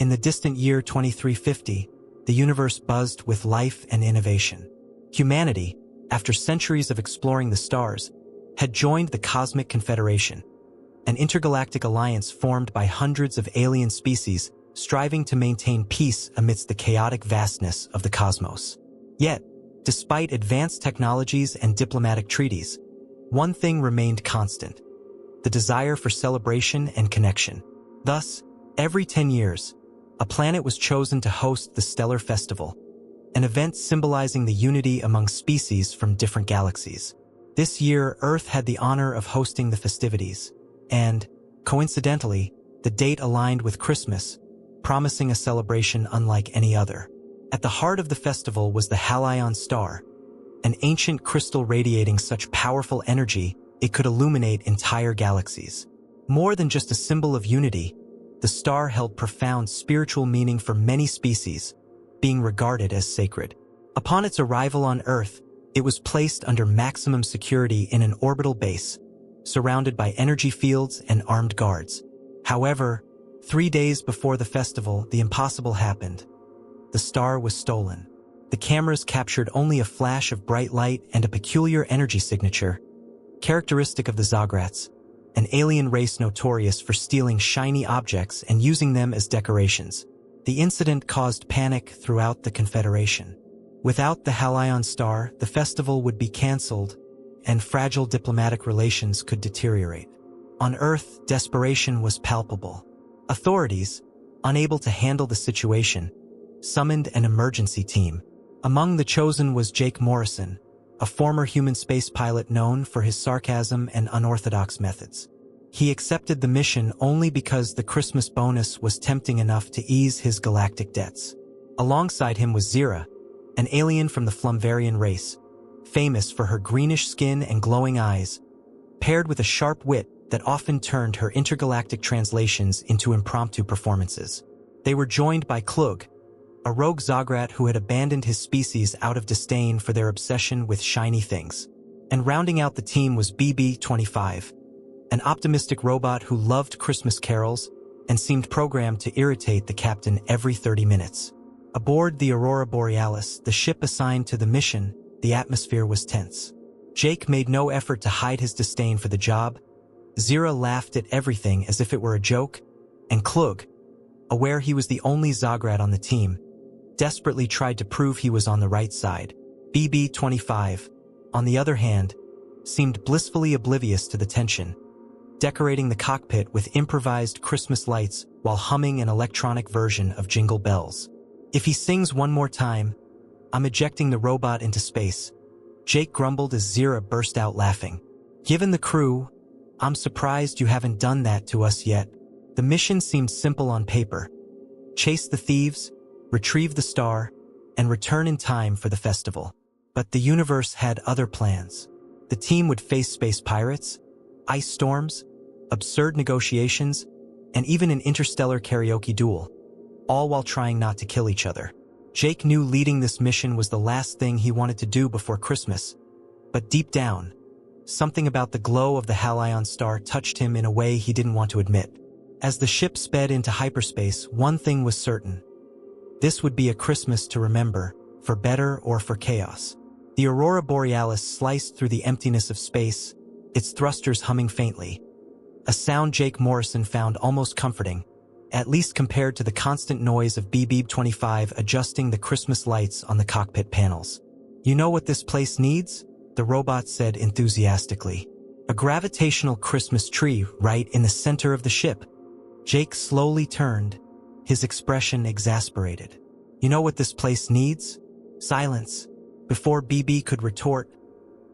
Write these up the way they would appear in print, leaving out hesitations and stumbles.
In the distant year 2350, the universe buzzed with life and innovation. Humanity, after centuries of exploring the stars, had joined the Cosmic Confederation, an intergalactic alliance formed by hundreds of alien species striving to maintain peace amidst the chaotic vastness of the cosmos. Yet, despite advanced technologies and diplomatic treaties, one thing remained constant: the desire for celebration and connection. Thus, every 10 years, a planet was chosen to host the Stellar Festival, an event symbolizing the unity among species from different galaxies. This year, Earth had the honor of hosting the festivities, and, coincidentally, the date aligned with Christmas, promising a celebration unlike any other. At the heart of the festival was the Halcyon star, an ancient crystal radiating such powerful energy it could illuminate entire galaxies. More than just a symbol of unity, the star held profound spiritual meaning for many species, being regarded as sacred. Upon its arrival on Earth, it was placed under maximum security in an orbital base, surrounded by energy fields and armed guards. However, 3 days before the festival, the impossible happened. The star was stolen. The cameras captured only a flash of bright light and a peculiar energy signature, characteristic of the Zograts, an alien race notorious for stealing shiny objects and using them as decorations. The incident caused panic throughout the Confederation. Without the Halcyon star, the festival would be cancelled, and fragile diplomatic relations could deteriorate. On Earth, desperation was palpable. Authorities, unable to handle the situation, summoned an emergency team. Among the chosen was Jake Morrison, a former human space pilot known for his sarcasm and unorthodox methods. He accepted the mission only because the Christmas bonus was tempting enough to ease his galactic debts. Alongside him was Zira, an alien from the Flumvarian race, famous for her greenish skin and glowing eyes, paired with a sharp wit that often turned her intergalactic translations into impromptu performances. They were joined by Klug, a rogue Zograt who had abandoned his species out of disdain for their obsession with shiny things. And rounding out the team was BB-25, an optimistic robot who loved Christmas carols and seemed programmed to irritate the captain every 30 minutes. Aboard the Aurora Borealis, the ship assigned to the mission, the atmosphere was tense. Jake made no effort to hide his disdain for the job. Zira laughed at everything as if it were a joke, and Klug, aware he was the only Zograt on the team, desperately tried to prove he was on the right side. BB-25, on the other hand, seemed blissfully oblivious to the tension, decorating the cockpit with improvised Christmas lights while humming an electronic version of Jingle Bells. "If he sings one more time, I'm ejecting the robot into space," Jake grumbled as Zira burst out laughing. "Given the crew, I'm surprised you haven't done that to us yet." The mission seemed simple on paper: chase the thieves, retrieve the star, and return in time for the festival. But the universe had other plans. The team would face space pirates, ice storms, absurd negotiations, and even an interstellar karaoke duel, all while trying not to kill each other. Jake knew leading this mission was the last thing he wanted to do before Christmas, but deep down, something about the glow of the Halcyon star touched him in a way he didn't want to admit. As the ship sped into hyperspace, one thing was certain: this would be a Christmas to remember, for better or for chaos. The Aurora Borealis sliced through the emptiness of space, its thrusters humming faintly, a sound Jake Morrison found almost comforting, at least compared to the constant noise of BB-25 adjusting the Christmas lights on the cockpit panels. "You know what this place needs?" the robot said enthusiastically. "A gravitational Christmas tree right in the center of the ship." Jake slowly turned, his expression exasperated. "You know what this place needs?" Silence. Before BB could retort,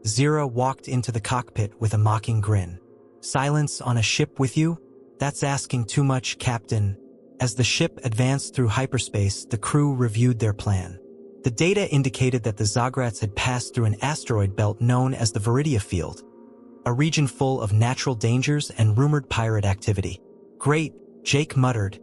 Zira walked into the cockpit with a mocking grin. "Silence on a ship with you? That's asking too much, Captain." As the ship advanced through hyperspace, the crew reviewed their plan. The data indicated that the Zograts had passed through an asteroid belt known as the Viridia Field, a region full of natural dangers and rumored pirate activity. "Great," Jake muttered,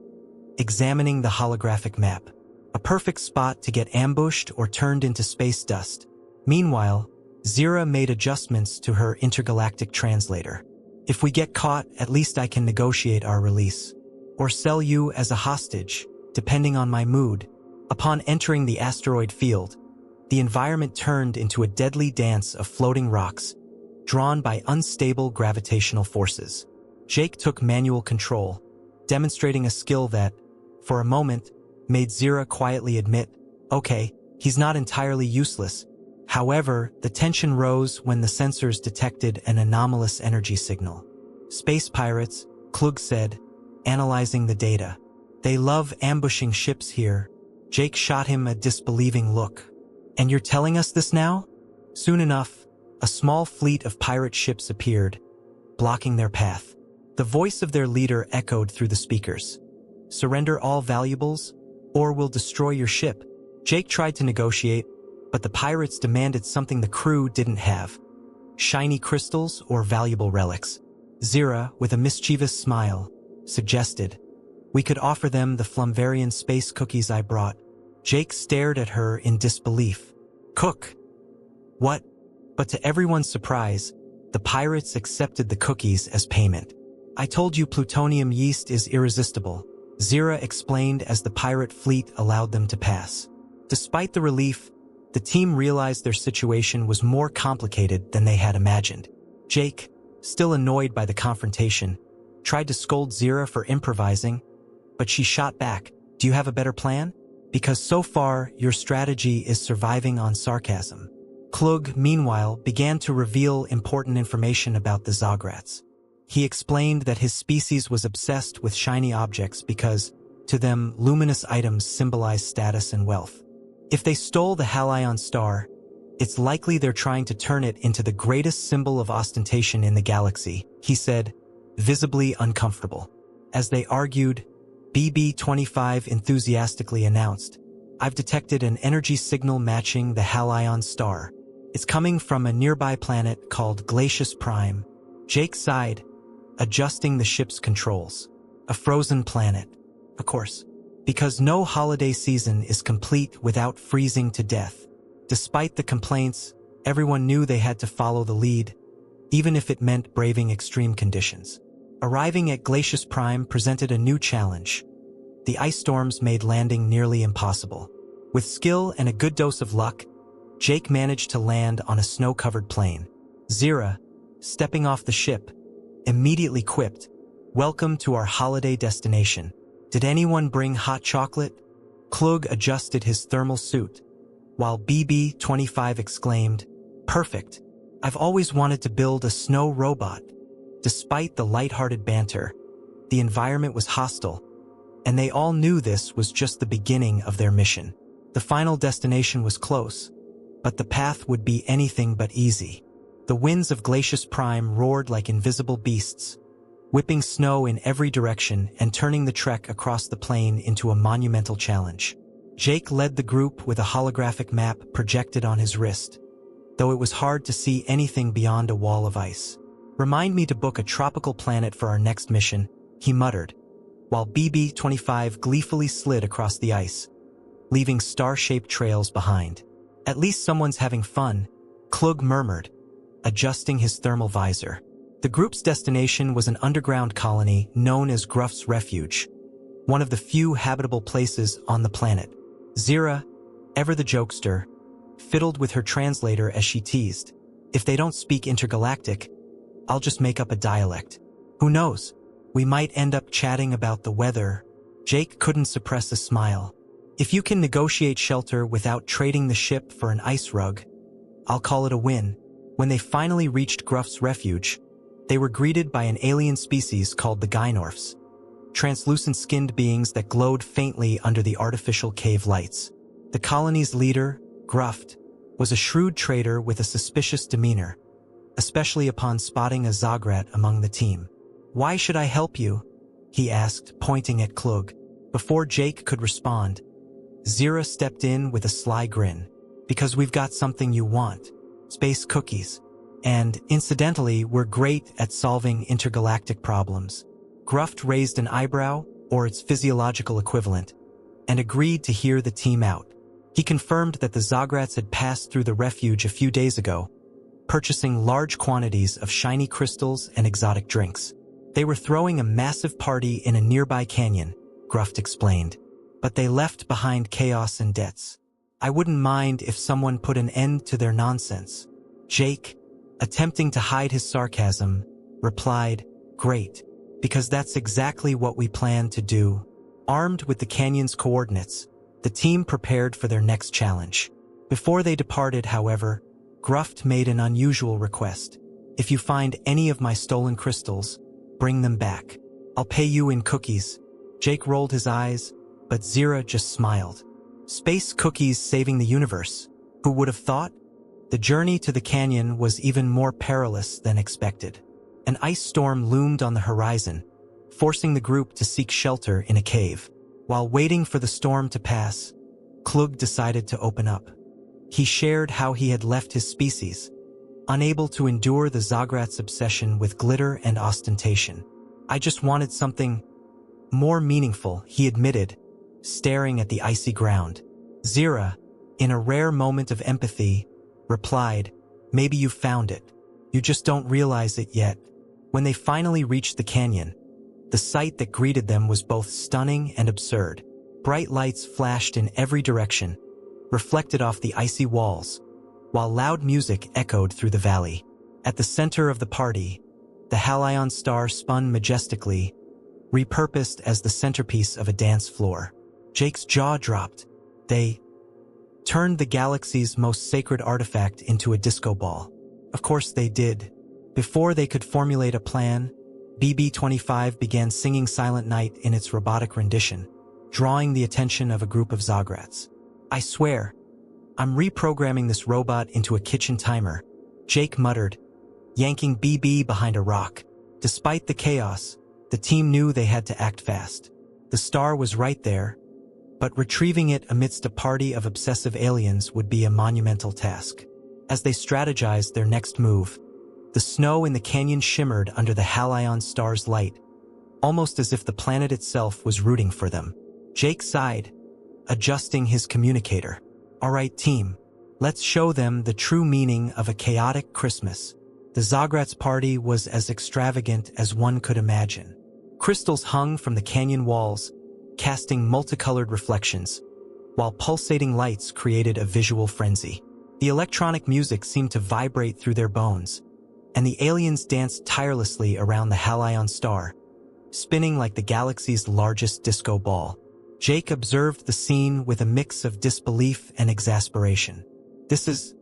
examining the holographic map. "A perfect spot to get ambushed or turned into space dust." Meanwhile, Zira made adjustments to her intergalactic translator. "If we get caught, at least I can negotiate our release. Or sell you as a hostage." depending on my mood. Upon entering the asteroid field, the environment turned into a deadly dance of floating rocks, drawn by unstable gravitational forces. Jake took manual control, demonstrating a skill that, for a moment, made Zira quietly admit, okay, he's not entirely useless. However, the tension rose when the sensors detected an anomalous energy signal. Space pirates, Klug said, analyzing the data. They love ambushing ships here. Jake shot him a disbelieving look. And you're telling us this now? Soon enough, a small fleet of pirate ships appeared, blocking their path. The voice of their leader echoed through the speakers. Surrender all valuables, or we'll destroy your ship. Jake tried to negotiate, but the pirates demanded something the crew didn't have. Shiny crystals or valuable relics. Zira, with a mischievous smile, suggested, we could offer them the Flumvarian space cookies I brought. Jake stared at her in disbelief. Cook? What? But to everyone's surprise, the pirates accepted the cookies as payment. I told you plutonium yeast is irresistible, Zira explained as the pirate fleet allowed them to pass. Despite the relief, the team realized their situation was more complicated than they had imagined. Jake, still annoyed by the confrontation, tried to scold Zira for improvising, but she shot back, do you have a better plan? Because so far, your strategy is surviving on sarcasm. Klug, meanwhile, began to reveal important information about the Zograts. He explained that his species was obsessed with shiny objects because, to them, luminous items symbolize status and wealth. If they stole the Halion star, it's likely they're trying to turn it into the greatest symbol of ostentation in the galaxy, he said, visibly uncomfortable. As they argued, BB-25 enthusiastically announced, I've detected an energy signal matching the Halion star. It's coming from a nearby planet called Galactic Prime. Jake sighed, adjusting the ship's controls. A frozen planet, of course, because no holiday season is complete without freezing to death. Despite the complaints, everyone knew they had to follow the lead, even if it meant braving extreme conditions. Arriving at Galactic Prime presented a new challenge. The ice storms made landing nearly impossible. With skill and a good dose of luck, Jake managed to land on a snow-covered plain. Zira, stepping off the ship, immediately quipped, welcome to our holiday destination. Did anyone bring hot chocolate? Klug adjusted his thermal suit, while BB-25 exclaimed, perfect. I've always wanted to build a snow robot. Despite the lighthearted banter, the environment was hostile, and they all knew this was just the beginning of their mission. The final destination was close, but the path would be anything but easy. The winds of Galactic Prime roared like invisible beasts, whipping snow in every direction and turning the trek across the plain into a monumental challenge. Jake led the group with a holographic map projected on his wrist, though it was hard to see anything beyond a wall of ice. Remind me to book a tropical planet for our next mission, he muttered, while BB-25 gleefully slid across the ice, leaving star-shaped trails behind. At least someone's having fun, Klug murmured, adjusting his thermal visor. The group's destination was an underground colony known as Gruff's Refuge, one of the few habitable places on the planet. Zira, ever the jokester, fiddled with her translator as she teased, if they don't speak intergalactic, I'll just make up a dialect. Who knows? We might end up chatting about the weather. Jake couldn't suppress a smile. If you can negotiate shelter without trading the ship for an ice rug, I'll call it a win. When they finally reached Gruff's Refuge, they were greeted by an alien species called the Gynorfs, translucent-skinned beings that glowed faintly under the artificial cave lights. The colony's leader, Gruff, was a shrewd trader with a suspicious demeanor, especially upon spotting a Zograt among the team. Why should I help you? He asked, pointing at Klug. Before Jake could respond, Zira stepped in with a sly grin. Because we've got something you want. Space cookies. And, incidentally, we're great at solving intergalactic problems. Gruff raised an eyebrow, or its physiological equivalent, and agreed to hear the team out. He confirmed that the Zograts had passed through the refuge a few days ago, purchasing large quantities of shiny crystals and exotic drinks. They were throwing a massive party in a nearby canyon, Gruff explained. but they left behind chaos and debts. I wouldn't mind if someone put an end to their nonsense. Jake, attempting to hide his sarcasm, replied, "Great, because that's exactly what we plan to do." Armed with the canyon's coordinates, the team prepared for their next challenge. Before they departed, however, Gruft made an unusual request. "If you find any of my stolen crystals, bring them back. I'll pay you in cookies." Jake rolled his eyes, but Zira just smiled. Space cookies saving the universe. Who would have thought? The journey to the canyon was even more perilous than expected. An ice storm loomed on the horizon, forcing the group to seek shelter in a cave. While waiting for the storm to pass, Klug decided to open up. He shared how he had left his species, unable to endure the Zagrat's obsession with glitter and ostentation. "I just wanted something more meaningful," he admitted, staring at the icy ground. Zira, in a rare moment of empathy, replied, "Maybe you found it. You just don't realize it yet." When they finally reached the canyon, the sight that greeted them was both stunning and absurd. Bright lights flashed in every direction, reflected off the icy walls, while loud music echoed through the valley. At the center of the party, the Halion star spun majestically, repurposed as the centerpiece of a dance floor. Jake's jaw dropped. They turned the galaxy's most sacred artifact into a disco ball. Of course they did. Before they could formulate a plan, BB-25 began singing Silent Night in its robotic rendition, drawing the attention of a group of Zagrats. "I swear, I'm reprogramming this robot into a kitchen timer," Jake muttered, yanking BB behind a rock. Despite the chaos, the team knew they had to act fast. The star was right there, but retrieving it amidst a party of obsessive aliens would be a monumental task. As they strategized their next move, the snow in the canyon shimmered under the Halion star's light, almost as if the planet itself was rooting for them. Jake sighed, adjusting his communicator. "All right, team, let's show them the true meaning of a chaotic Christmas." The Zagrats party was as extravagant as one could imagine. Crystals hung from the canyon walls, casting multicolored reflections, while pulsating lights created a visual frenzy. The electronic music seemed to vibrate through their bones, and the aliens danced tirelessly around the Halion star, spinning like the galaxy's largest disco ball. Jake observed the scene with a mix of disbelief and exasperation. "This is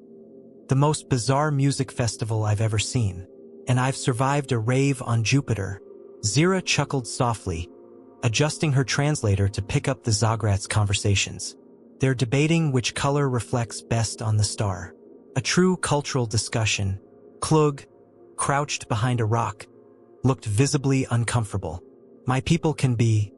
the most bizarre music festival I've ever seen, and I've survived a rave on Jupiter." Zira chuckled softly, adjusting her translator to pick up the Zagrats' conversations. They're debating which color reflects best on the star. A true cultural discussion. Klug, crouched behind a rock, looked visibly uncomfortable. "My people can be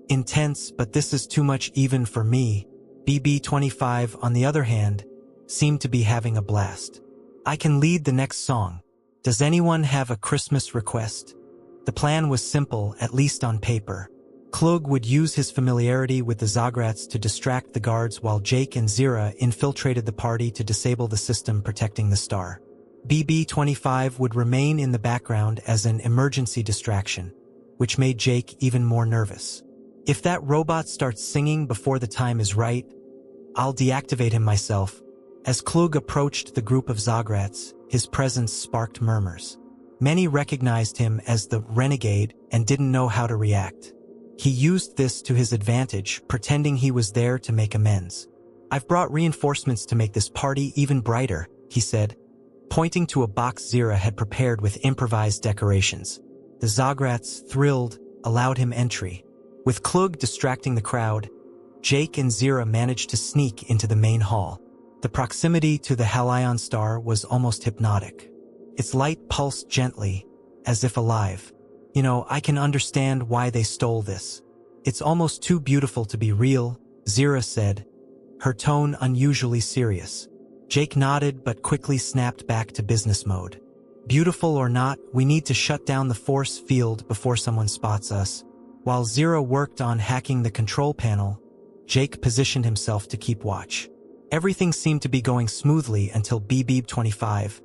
intense, but this is too much even for me." BB-25, on the other hand, seemed to be having a blast. "I can lead the next song. Does anyone have a Christmas request?" The plan was simple, at least on paper. Klug would use his familiarity with the Zagrats to distract the guards while Jake and Zira infiltrated the party to disable the system protecting the star. BB-25 would remain in the background as an emergency distraction, which made Jake even more nervous. "If that robot starts singing before the time is right, I'll deactivate him myself." As Klug approached the group of Zagrats, his presence sparked murmurs. Many recognized him as the renegade and didn't know how to react. He used this to his advantage, pretending he was there to make amends. "I've brought reinforcements to make this party even brighter," he said, pointing to a box Zira had prepared with improvised decorations. The Zagrats, thrilled, allowed him entry. With Klug distracting the crowd, Jake and Zira managed to sneak into the main hall. The proximity to the Halion star was almost hypnotic. Its light pulsed gently, as if alive. "You know, I can understand why they stole this. It's almost too beautiful to be real," Zira said, her tone unusually serious. Jake nodded but quickly snapped back to business mode. "Beautiful or not, we need to shut down the force field before someone spots us." While Zira worked on hacking the control panel, Jake positioned himself to keep watch. Everything seemed to be going smoothly until BB-25,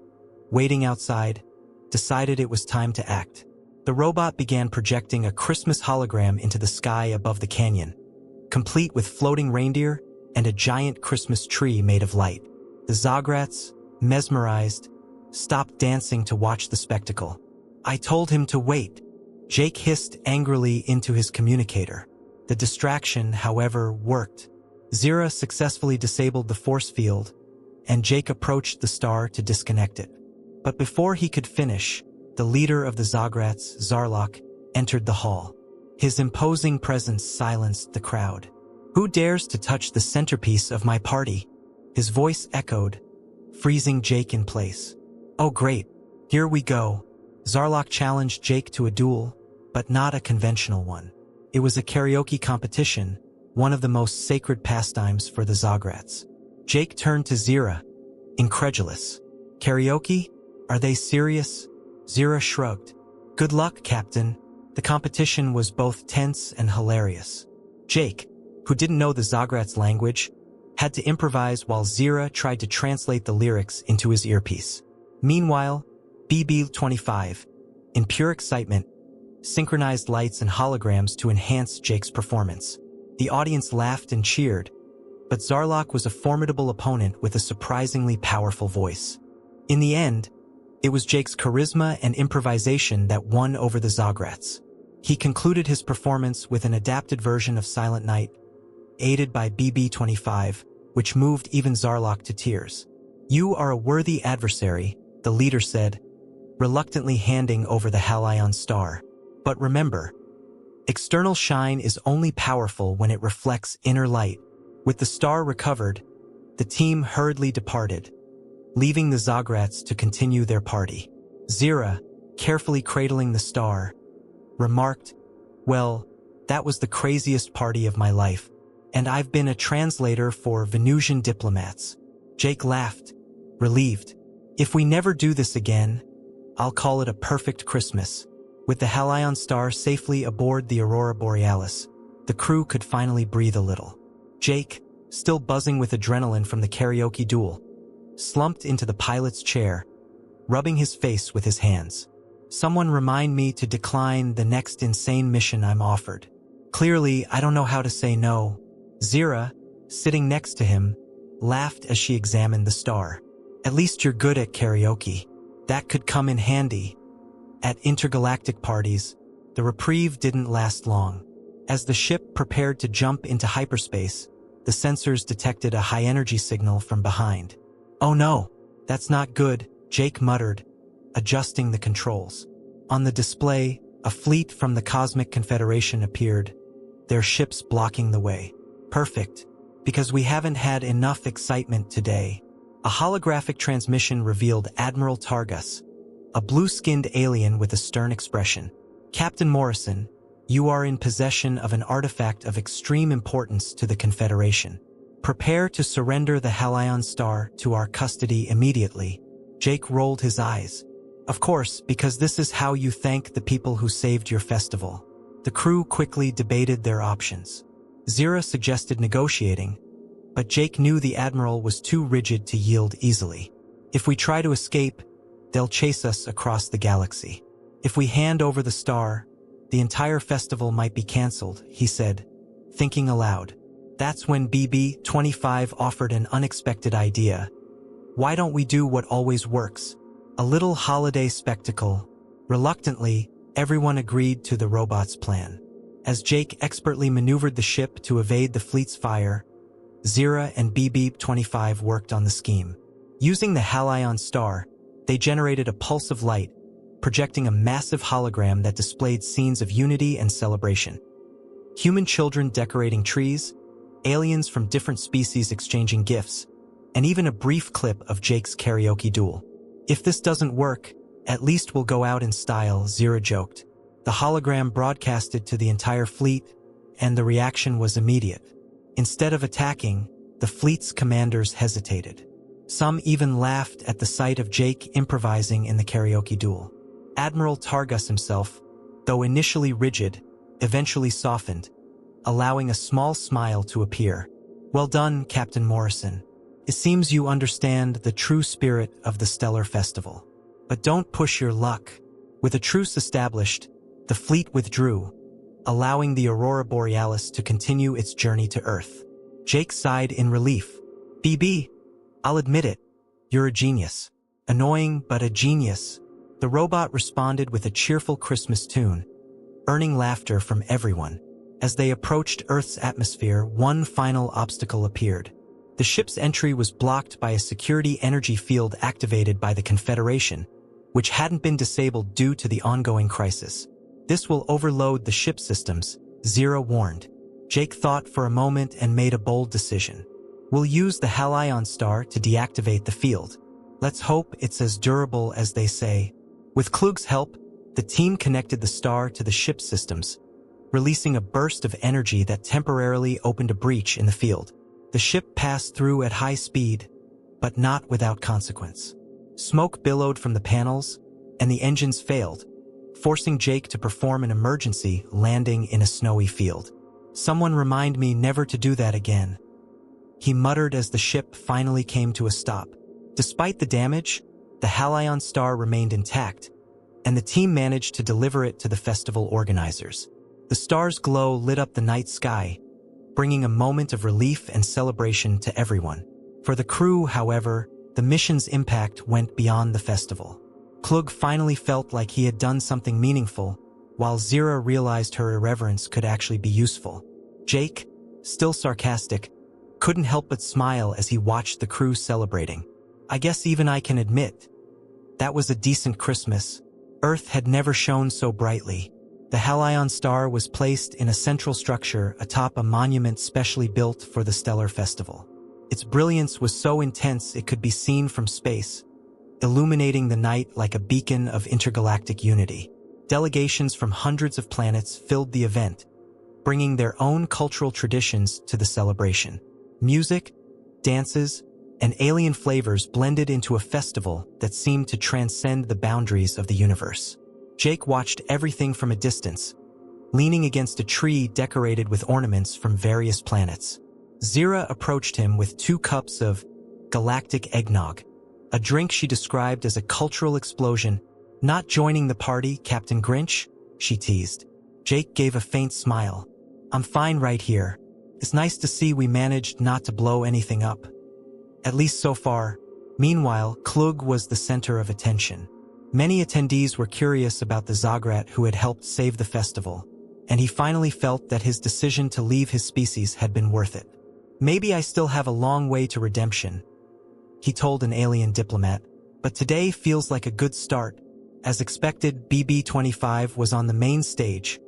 waiting outside, decided it was time to act. The robot began projecting a Christmas hologram into the sky above the canyon, complete with floating reindeer and a giant Christmas tree made of light. The Zagrats, mesmerized, stopped dancing to watch the spectacle. I told him to wait. Jake hissed angrily into his communicator. The distraction, however, worked. Zira successfully disabled the force field, and Jake approached the star to disconnect it. But before he could finish, the leader of the Zagrats, Zarlok, entered the hall. His imposing presence silenced the crowd. "Who dares to touch the centerpiece of my party?" His voice echoed, freezing Jake in place. "Oh great, here we go." Zarlok challenged Jake to a duel, but not a conventional one. It was a karaoke competition, one of the most sacred pastimes for the Zagrats. Jake turned to Zira, incredulous. "Karaoke? Are they serious?" Zira shrugged. "Good luck, Captain." The competition was both tense and hilarious. Jake, who didn't know the Zagrats' language, had to improvise while Zira tried to translate the lyrics into his earpiece. Meanwhile, BB-25, in pure excitement, synchronized lights and holograms to enhance Jake's performance. The audience laughed and cheered, but Zarlok was a formidable opponent with a surprisingly powerful voice. In the end, it was Jake's charisma and improvisation that won over the Zagrats. He concluded his performance with an adapted version of Silent Night, aided by BB-25, which moved even Zarlok to tears. "You are a worthy adversary," the leader said, reluctantly handing over the Halion star. "But remember, external shine is only powerful when it reflects inner light." With the star recovered, the team hurriedly departed, leaving the Zagrats to continue their party. Zira, carefully cradling the star, remarked, "Well, that was the craziest party of my life, and I've been a translator for Venusian diplomats." Jake laughed, relieved. "If we never do this again, I'll call it a perfect Christmas." With the Halion star safely aboard the Aurora Borealis, the crew could finally breathe a little. Jake, still buzzing with adrenaline from the karaoke duel, slumped into the pilot's chair, rubbing his face with his hands. "Someone remind me to decline the next insane mission I'm offered. Clearly, I don't know how to say no." Zira, sitting next to him, laughed as she examined the star. "At least you're good at karaoke. That could come in handy." At intergalactic parties, the reprieve didn't last long. As the ship prepared to jump into hyperspace, the sensors detected a high-energy signal from behind. "Oh no, that's not good," Jake muttered, adjusting the controls. On the display, a fleet from the Cosmic Confederation appeared, their ships blocking the way. "Perfect, because we haven't had enough excitement today." A holographic transmission revealed Admiral Targus, a blue-skinned alien with a stern expression. "Captain Morrison, you are in possession of an artifact of extreme importance to the Confederation. Prepare to surrender the Halion star to our custody immediately." Jake rolled his eyes. "Of course, because this is how you thank the people who saved your festival." The crew quickly debated their options. Zira suggested negotiating, but Jake knew the Admiral was too rigid to yield easily. "If we try to escape, they'll chase us across the galaxy. If we hand over the star, the entire festival might be cancelled," he said, thinking aloud. That's when BB-25 offered an unexpected idea. "Why don't we do what always works? A little holiday spectacle." Reluctantly, everyone agreed to the robot's plan. As Jake expertly maneuvered the ship to evade the fleet's fire, Zira and BB-25 worked on the scheme. Using the Halion star, they generated a pulse of light, projecting a massive hologram that displayed scenes of unity and celebration. Human children decorating trees, aliens from different species exchanging gifts, and even a brief clip of Jake's karaoke duel. "If this doesn't work, at least we'll go out in style," Zira joked. The hologram broadcasted to the entire fleet, and the reaction was immediate. Instead of attacking, the fleet's commanders hesitated. Some even laughed at the sight of Jake improvising in the karaoke duel. Admiral Targus himself, though initially rigid, eventually softened, allowing a small smile to appear. "Well done, Captain Morrison. It seems you understand the true spirit of the Stellar Festival. But don't push your luck." With a truce established, the fleet withdrew, allowing the aurora borealis to continue its journey to Earth. Jake sighed in relief. "BB, I'll admit it, you're a genius. Annoying, but a genius." The robot responded with a cheerful Christmas tune, earning laughter from everyone. As they approached Earth's atmosphere, one final obstacle appeared. The ship's entry was blocked by a security energy field activated by the Confederation, which hadn't been disabled due to the ongoing crisis. "This will overload the ship systems," Zira warned. Jake thought for a moment and made a bold decision. "We'll use the Halion star to deactivate the field. Let's hope it's as durable as they say." With Klug's help, the team connected the star to the ship's systems, releasing a burst of energy that temporarily opened a breach in the field. The ship passed through at high speed, but not without consequence. Smoke billowed from the panels, and the engines failed, forcing Jake to perform an emergency landing in a snowy field. "Someone remind me never to do that again," he muttered as the ship finally came to a stop. Despite the damage, the Halion star remained intact, and the team managed to deliver it to the festival organizers. The star's glow lit up the night sky, bringing a moment of relief and celebration to everyone. For the crew, however, the mission's impact went beyond the festival. Klug finally felt like he had done something meaningful, while Zira realized her irreverence could actually be useful. Jake, still sarcastic, couldn't help but smile as he watched the crew celebrating. "I guess even I can admit, that was a decent Christmas." Earth had never shone so brightly. The Halion star was placed in a central structure atop a monument specially built for the stellar festival. Its brilliance was so intense it could be seen from space, illuminating the night like a beacon of intergalactic unity. Delegations from hundreds of planets filled the event, bringing their own cultural traditions to the celebration. Music, dances, and alien flavors blended into a festival that seemed to transcend the boundaries of the universe. Jake watched everything from a distance, leaning against a tree decorated with ornaments from various planets. Zira approached him with 2 cups of Galactic eggnog, a drink she described as a cultural explosion. "Not joining the party, Captain Grinch?" she teased. Jake gave a faint smile. "I'm fine right here. It's nice to see we managed not to blow anything up. At least so far." Meanwhile, Klug was the center of attention. Many attendees were curious about the Zagrat who had helped save the festival, and he finally felt that his decision to leave his species had been worth it. "Maybe I still have a long way to redemption," he told an alien diplomat, "but today feels like a good start." As expected, BB-25 was on the main stage,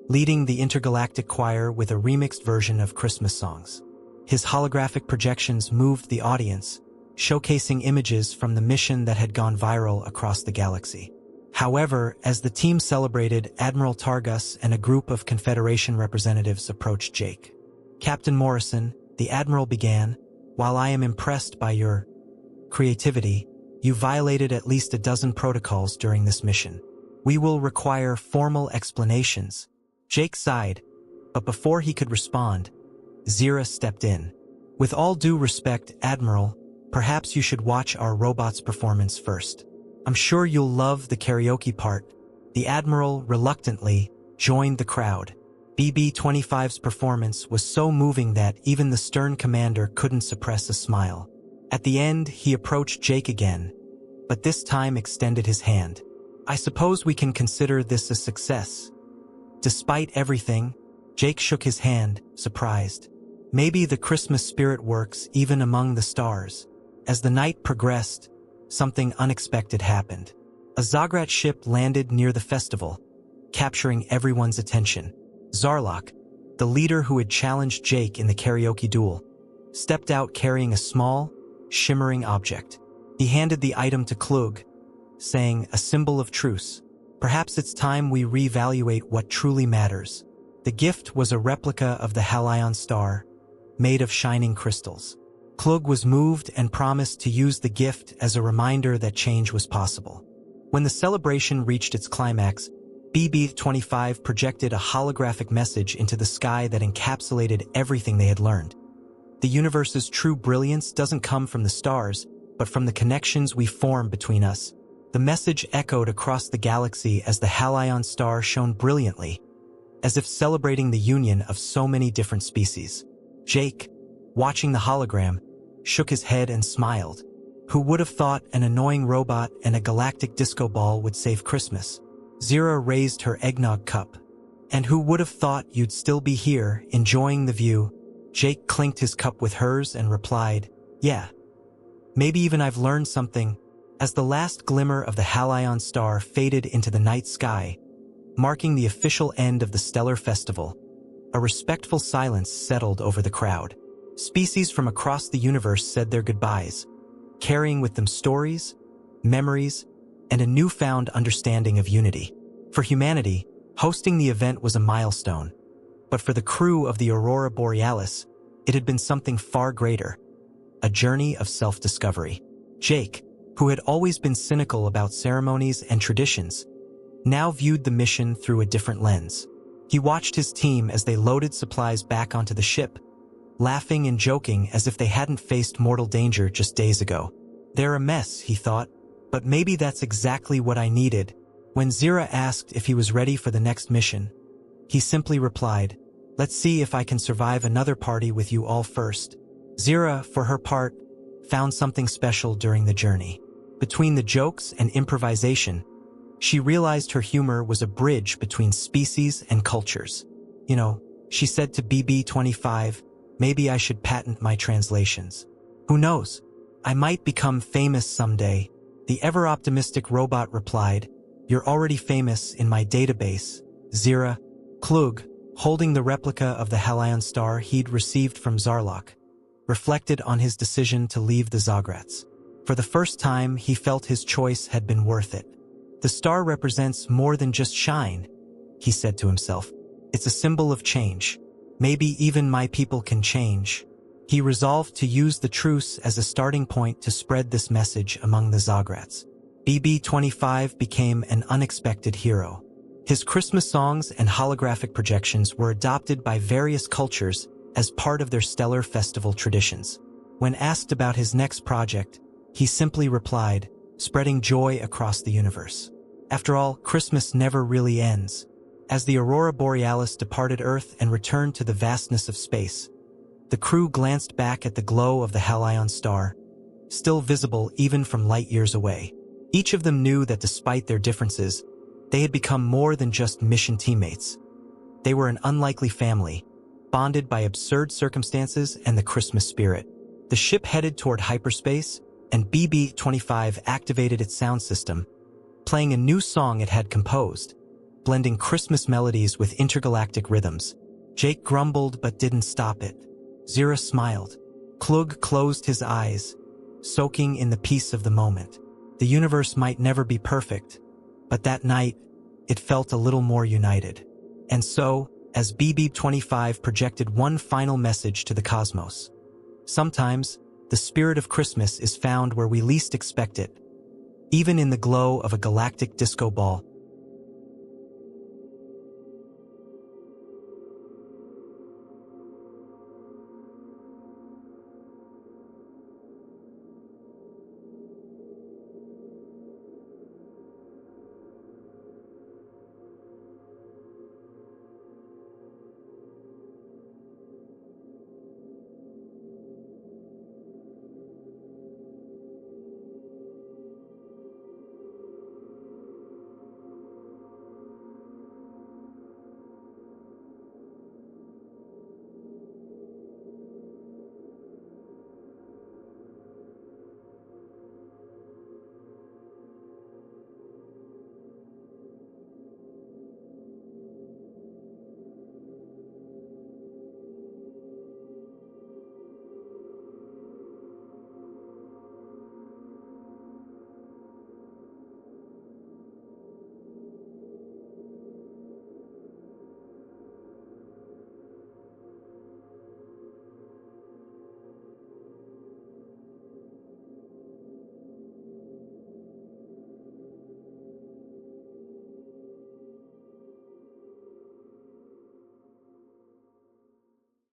leading the intergalactic choir with a remixed version of Christmas songs. His holographic projections moved the audience, showcasing images from the mission that had gone viral across the galaxy. However, as the team celebrated, Admiral Targus and a group of Confederation representatives approached Jake. "Captain Morrison," the Admiral began, "while I am impressed by your creativity, you violated at least a dozen protocols during this mission. We will require formal explanations." Jake sighed, but before he could respond, Zira stepped in. "With all due respect, Admiral, perhaps you should watch our robot's performance first. I'm sure you'll love the karaoke part." The Admiral reluctantly joined the crowd. BB-25's performance was so moving that even the stern commander couldn't suppress a smile. At the end, he approached Jake again, but this time extended his hand. "I suppose we can consider this a success." Despite everything, Jake shook his hand, surprised. Maybe the Christmas spirit works even among the stars. As the night progressed, something unexpected happened. A Zagrat ship landed near the festival, capturing everyone's attention. Zarlok, the leader who had challenged Jake in the karaoke duel, stepped out carrying a small, shimmering object. He handed the item to Klug, saying, "A symbol of truce. Perhaps it's time we reevaluate what truly matters." The gift was a replica of the Halion star, made of shining crystals. Klug was moved and promised to use the gift as a reminder that change was possible. When the celebration reached its climax, BB-25 projected a holographic message into the sky that encapsulated everything they had learned. The universe's true brilliance doesn't come from the stars, but from the connections we form between us. The message echoed across the galaxy as the Halion star shone brilliantly, as if celebrating the union of so many different species. Jake, watching the hologram, shook his head and smiled. Who would have thought an annoying robot and a galactic disco ball would save Christmas? Zira raised her eggnog cup. And who would have thought you'd still be here, enjoying the view? Jake clinked his cup with hers and replied, yeah. Maybe even I've learned something. As the last glimmer of the Halion star faded into the night sky, marking the official end of the stellar festival, a respectful silence settled over the crowd. Species from across the universe said their goodbyes, carrying with them stories, memories, and a newfound understanding of unity. For humanity, hosting the event was a milestone, but for the crew of the Aurora Borealis, it had been something far greater, a journey of self-discovery. Jake, who had always been cynical about ceremonies and traditions, now viewed the mission through a different lens. He watched his team as they loaded supplies back onto the ship, laughing and joking as if they hadn't faced mortal danger just days ago. They're a mess, he thought, but maybe that's exactly what I needed. When Zira asked if he was ready for the next mission, he simply replied, let's see if I can survive another party with you all first. Zira, for her part, found something special during the journey. Between the jokes and improvisation, she realized her humor was a bridge between species and cultures. You know, she said to BB-25, maybe I should patent my translations. Who knows? I might become famous someday. The ever-optimistic robot replied, you're already famous in my database, Zira. Klug, holding the replica of the Halion star he'd received from Zarlok, reflected on his decision to leave the Zograts. For the first time, he felt his choice had been worth it. The star represents more than just shine, he said to himself. It's a symbol of change. Maybe even my people can change. He resolved to use the truce as a starting point to spread this message among the Zograts. BB-25 became an unexpected hero. His Christmas songs and holographic projections were adopted by various cultures as part of their stellar festival traditions. When asked about his next project, he simply replied, spreading joy across the universe. After all, Christmas never really ends. As the Aurora Borealis departed Earth and returned to the vastness of space, the crew glanced back at the glow of the Halion star, still visible even from light years away. Each of them knew that despite their differences, they had become more than just mission teammates. They were an unlikely family, bonded by absurd circumstances and the Christmas spirit. The ship headed toward hyperspace, and BB-25 activated its sound system, playing a new song it had composed, blending Christmas melodies with intergalactic rhythms. Jake grumbled but didn't stop it. Zira smiled. Klug closed his eyes, soaking in the peace of the moment. The universe might never be perfect, but that night, it felt a little more united. And so, as BB-25 projected one final message to the cosmos, sometimes, the spirit of Christmas is found where we least expect it, even in the glow of a galactic disco ball.